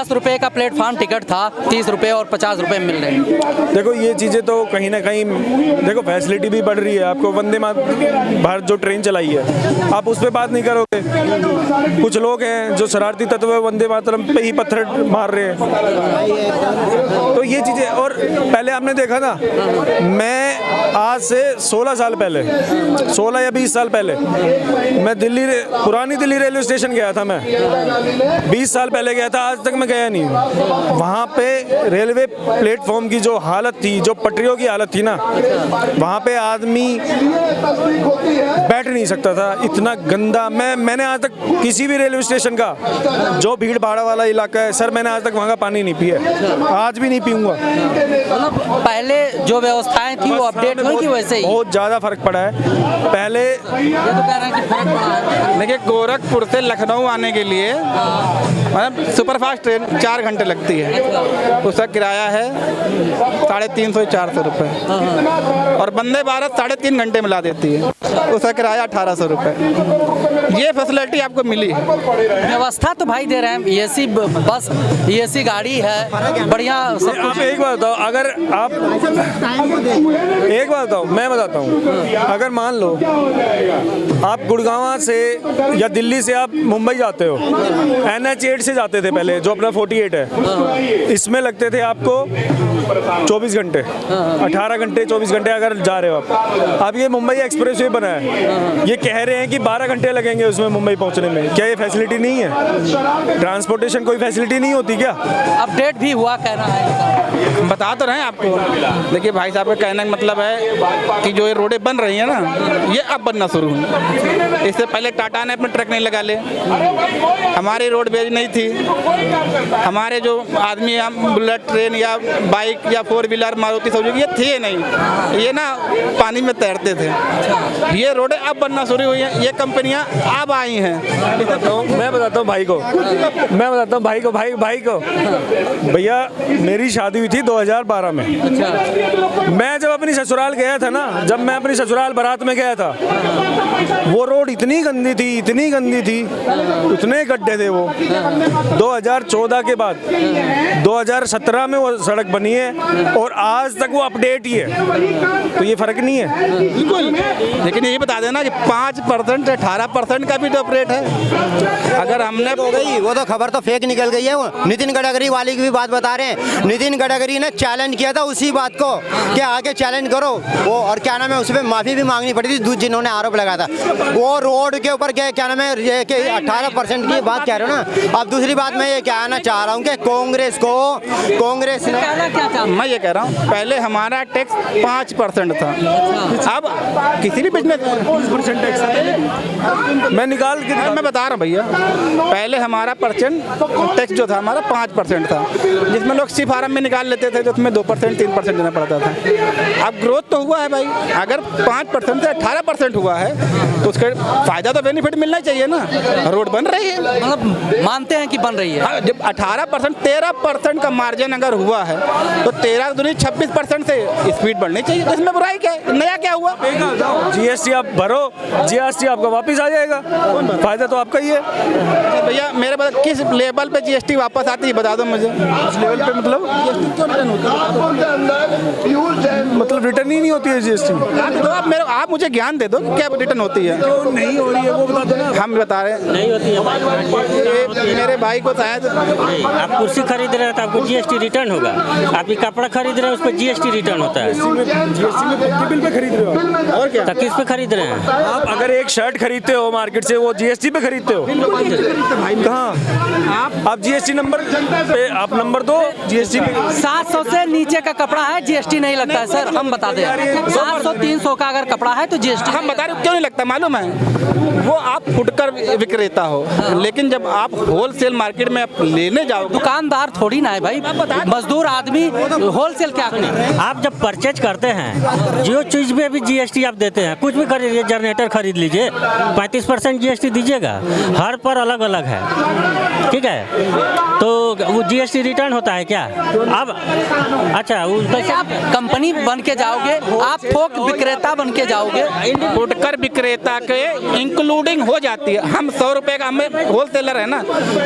10 रुपये का platform ticket था, 30 रुपये और 50 रुपये मिल रहे हैं। देखो ये चीज़ें तो कहीं ना कहीं, देखो फैसिलिटी भी बढ़ रही है। आपको वंदे भारत जो ट्रेन चलाई है, आप उस पर बात नहीं करोगे। कुछ लोग हैं जो शरारती तत्व है, वंदे मातरम पे ही पत्थर मार रहे हैं। तो ये चीज़ें, और पहले आपने देखा ना, मैं आज से 16 साल पहले, 16 या 20 साल पहले मैं पुरानी दिल्ली रेलवे स्टेशन गया था। मैं 20 साल पहले गया था, आज तक मैं गया नहीं। वहाँ पे रेलवे प्लेटफॉर्म की जो हालत थी, जो पटरियों की हालत थी ना, वहाँ पे आदमी बैठ नहीं सकता था, इतना गंदा। मैंने आज तक किसी भी रेलवे स्टेशन का, जो भीड़ भाड़ वाला इलाका है सर, मैंने आज तक वहाँ का पानी नहीं पिया, आज भी नहीं पीऊँगा। मतलब पहले जो व्यवस्थाएं थी वो अपडेट हुई कि वैसे ही? बहुत ज़्यादा फर्क पड़ा है। पहले ये तो कह रहे हैं कि फर्क पड़ा है। देखिए, गोरखपुर से लखनऊ आने के लिए मतलब सुपरफास्ट ट्रेन 4 घंटे लगती है। उसका किराया है 350-400 रुपये, और वंदे भारत 3.5 घंटे में ला देती है, उसका किराया 1800 रुपये। ये फैसिलिटी आपको मिली है। व्यवस्था तो भाई दे रहे हैं, एसी बस, एसी गाड़ी है, बढ़िया सब आप कुछ। एक बात बताओ, अगर आप एक बात बताओ, मैं बताता हूँ, अगर मान लो आप गुड़गांव से या दिल्ली से आप मुंबई जाते हो, NH8 से जाते थे पहले, जो अपना 48 है, इसमें लगते थे आपको 24 घंटे, 18 घंटे 24 घंटे अगर जा रहे हो आप। अब ये मुंबई एक्सप्रेस वे बना है, ये कह रहे हैं कि 12 घंटे लगेंगे उसमें मुंबई पहुंचने में। क्या ये फैसिलिटी नहीं है? ट्रांसपोर्टेशन कोई फैसिलिटी नहीं होती क्या? अपडेट भी हुआ कह रहा है। बता तो रहे हैं आपको। देखिए भाई साहब का कहने का मतलब है कि जो ये रोडें बन रही हैं ना, ये अब बनना शुरू हुई। इससे पहले टाटा ने अपने ट्रक नहीं लगा ले, हमारी रोडवेज नहीं थी, हमारे जो आदमी बुलेट ट्रेन या बाइक या 4 व्हीलर मारुति सुजुकी ये थे नहीं, ये ना पानी में तैरते थे। ये रोडें अब बनना शुरू हुई हैं, ये कंपनियां अब आई हैं। मैं बताता हूँ भाई को, भाई को भैया, मेरी शादी हुई थी 2012 में। मैं जब अपनी ससुराल गया था ना, जब मैं अपनी ससुराल बारात में गया था, वो रोड इतनी गंदी थी, इतने गड्ढे थे वो। 2014 के बाद 2017 में वो सड़क बनी है, और आज तक वो अपडेट ही है। तो ये फर्क नहीं है बिल्कुल। लेकिन ये बता देना कि 5% 18% का भी तो रेट है। अगर हमने हो गई वो तो खबर तो फेक निकल गई है। वो नितिन गडकरी वाली की भी बात बता रहे हैं। नितिन गडकरी ने चैलेंज किया था उसी बात को कि आगे चैलेंज करो वो, और क्या नाम है, उस पर माफ़ी भी मांगनी पड़ी थी जिन्होंने आरोप लगाया था। वो रोड के ऊपर क्या नाम है, ये कि 18% की बात कह रहे हो ना। अब दूसरी बात मैं ये कहना चाह रहा हूँ कि कांग्रेस ने, मैं ये कह रहा हूँ, पहले हमारा टैक्स 5% था, अब किसी भी बिजनेस 20% टैक्स मैं निकाल के मैं बता रहा हूँ भैया, पहले हमारा टैक्स जो था हमारा 5% था, जिसमें लोग सी फार्म में निकाल लेते थे, तो उसमें 2% 3% देना पड़ता था। अब ग्रोथ तो हुआ है भाई, अगर 5% से 18% हुआ है तो उसका फायदा तो बेनिफिट मिलना चाहिए ना। रोड बन रही है, मतलब मानते हैं कि बन रही है। हाँ, जब 18% 13% का मार्जिन अगर हुआ है तो 13 दूनी 26% से स्पीड बढ़नी चाहिए। तो इसमें बुराई क्या है? नया क्या हुआ? GST आप भरो, GST आपका वापस आ जाएगा, फायदा तो आपका ही है। भैया मेरे बता, किस लेवल पे GST वापस आती है बता दो मुझे। उस लेवल पे मतलब रिटर्न ही नहीं होती है GST। तो आप मुझे ज्ञान दे दो कि क्या रिटर्न होती है। नहीं हो रही है वो बता दो ना। हम बता रहे हैं नहीं होती है। मेरे भाई को शायद, आप कुर्सी खरीद रहे हैं तो आपको GST रिटर्न होगा, आप ये कपड़ा खरीद रहे हैं उस पर GST रिटर्न होता है। GST में बिल पे खरीद रहे हो और क्या, तो किस पे खरीद रहे हैं? आप? अगर एक शर्ट खरीदते हो मार्केट से, वो GST पे खरीदते हो? कहाँ? आप GST नंबर पे आप नंबर दो, GST पे 700 से नीचे का कपड़ा है GST नहीं लगता है सर, हम बता दें। 700-300 का अगर कपड़ा है तो GST हम बता रहे क्यों नहीं लगता मालूम है? वो आप फुटकर विक्रेता हो, लेकिन जब आप होलसेल मार्केट में आप लेने जाओ, दुकानदार थोड़ी ना है भाई, मजदूर आदमी होलसेल क्या करें। आप जब परचेज करते हैं जो चीज़ पे भी GST आप देते हैं, कुछ भी खरीदिए, जनरेटर खरीद लीजिए 35% GST दीजिएगा, हर पर अलग अलग है, ठीक है। तो वो GST रिटर्न होता है क्या? अब अच्छा आप कंपनी बन के जाओगे, आप थोक विक्रेता बन के जाओगे। फुटकर विक्रेता लगा के इंक्लूडिंग हो जाती है। हम 100 रुपये का, हमें होलसेलर है ना,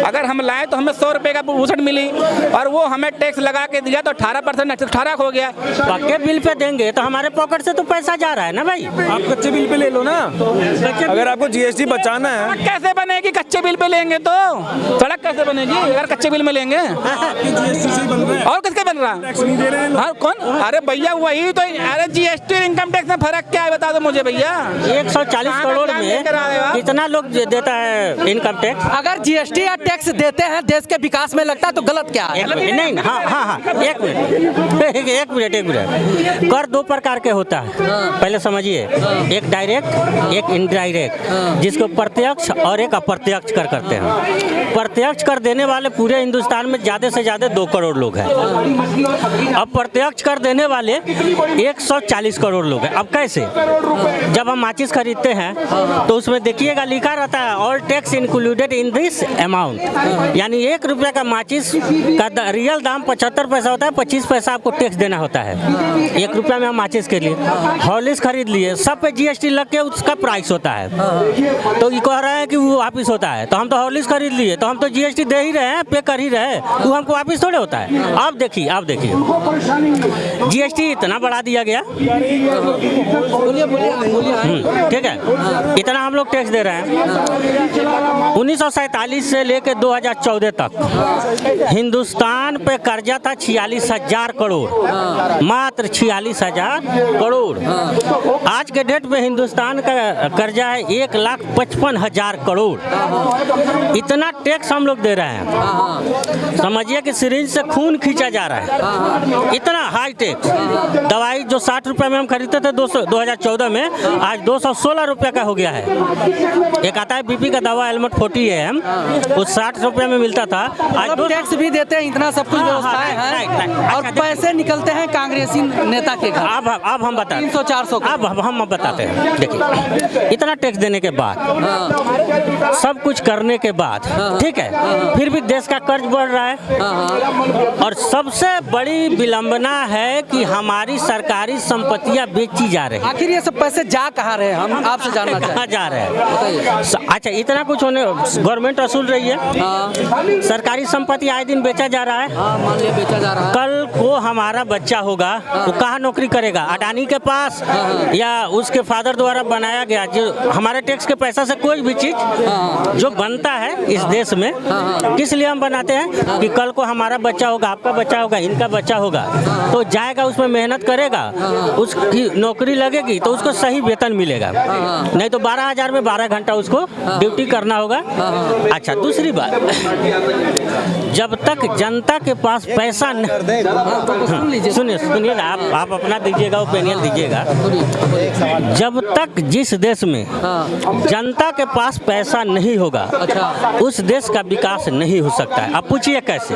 अगर हम लाए तो हमें 100 रुपये का भूसट मिली और वो हमें टैक्स लगा के दिया तो 18% 18 हो गया। पक्के बिल पे देंगे तो हमारे पॉकेट से तो पैसा जा रहा है ना भाई। आप कच्चे बिल पे ले लो ना, अगर आपको जीएसटी बचाना है। सड़क कैसे बनेगी कच्चे बिल पे लेंगे तो? सड़क कैसे बनेगी अगर कच्चे बिल में लेंगे? और किसके बन रहा? हाँ कौन? अरे भैया वही तो, अरे जीएसटी और इनकम टैक्स में फर्क क्या है बता दो मुझे भैया। 140 करोड़ में कितना लोग देता है इनकम टैक्स? अगर जीएसटी या टैक्स देते हैं देश के विकास में लगता है तो गलत क्या है? नहीं, हाँ, एक मिनट। कर दो प्रकार के होता है, पहले समझिए। एक डायरेक्ट, एक इनडायरेक्ट, जिसको प्रत्यक्ष और एक अप्रत्यक्ष कर करते हैं। प्रत्यक्ष कर देने वाले पूरे हिंदुस्तान में ज़्यादा से ज़्यादा 2 करोड़ लोग हैं। अब प्रत्यक्ष कर देने वाले 140 करोड़ लोग हैं। अब कैसे? जब हम माचिस खरीदते हैं तो उसमें देखिएगा लिखा रहता है all tax included in this amount, यानी 1 रुपया का माचिस का रियल दाम 75 पैसा होता है, 25 पैसा आपको टैक्स देना होता है। 1 रुपया में हम माचिस के लिए हॉर्लिक्स खरीद लिए, सब पे जीएसटी लग के उसका प्राइस होता है। तो ये कह रहे हैं कि वो वापिस होता है, तो हम तो हॉर्लिक्स खरीद लिए तो हम तो जीएसटी दे ही रहे हैं, पे कर ही रहे हैं, वो हमको वापिस थोड़े होता है। आप देखिए जीएसटी इतना बढ़ा दिया गया, ठीक है, इतना हम लोग टैक्स दे रहे हैं। 1947 से लेकर 2014 तक हिंदुस्तान पे कर्जा था 46,000 करोड़, मात्र 46,000 करोड़। आज के डेट में हिंदुस्तान का कर्जा है 1,55,000 करोड़। इतना टैक्स हम लोग दे रहे हैं, समझिए कि सिरिंज से खून खींचा जा रहा है, इतना हाई टैक्स। दवाई जो 60 रुपए में हम खरीदते थे 2014 में, आज 216 रुपए का हो गया है। एक आता है बीपी का दवा एलमट 40 वो 60 रुपए में मिलता था, आज टैक्स भी देते हैं, इतना सब कुछ व्यवस्थाएं हैं और पैसे निकलते हैं कांग्रेसी नेता के घर। अब हम बताते 300-400 अब हम बताते हैं। देखिए इतना टैक्स देने के बाद, सब कुछ करने के बाद, ठीक है, फिर भी देश का कर्ज बढ़ रहा है। और सबसे बड़ी विलंबना है कि हमारी सरकारी संपत्तियां बेची जा रही हैं। आखिर ये सब पैसे जा कहाँ रहे हैं, हम आपसे जानना कहाँ चाहते जा रहे हैं? अच्छा, इतना कुछ होने, गवर्नमेंट वसूल रही है, सरकारी संपत्ति आए दिन बेचा जा रहा है। मान लिया बेचा जा रहा है। कल को हमारा बच्चा होगा वो कहाँ नौकरी करेगा? अडानी के पास, या उसके फादर द्वारा बनाया गया जो हमारे टैक्स के पैसा से कोई भी चीज जो बनता है इस देश में, किस लिए हम बनाते हैं? कि कल को हमारा बच्चा होगा, आपका बच्चा होगा, इनका बच्चा होगा, तो जाएगा उसमें मेहनत करेगा, उसकी नौकरी लगेगी तो उसको सही वेतन मिलेगा। नहीं तो 12,000 में 12 घंटा उसको ड्यूटी करना होगा। अच्छा, दूसरी बात, जब तक जनता के पास पैसा सुनिए ना, आप अपना दीजिएगा, ओपिनियन दीजिएगा। जब तक जिस देश में जनता के पास पैसा नहीं होगा, उस देश का विकास नहीं हो सकता है। आप पूछिए कैसे?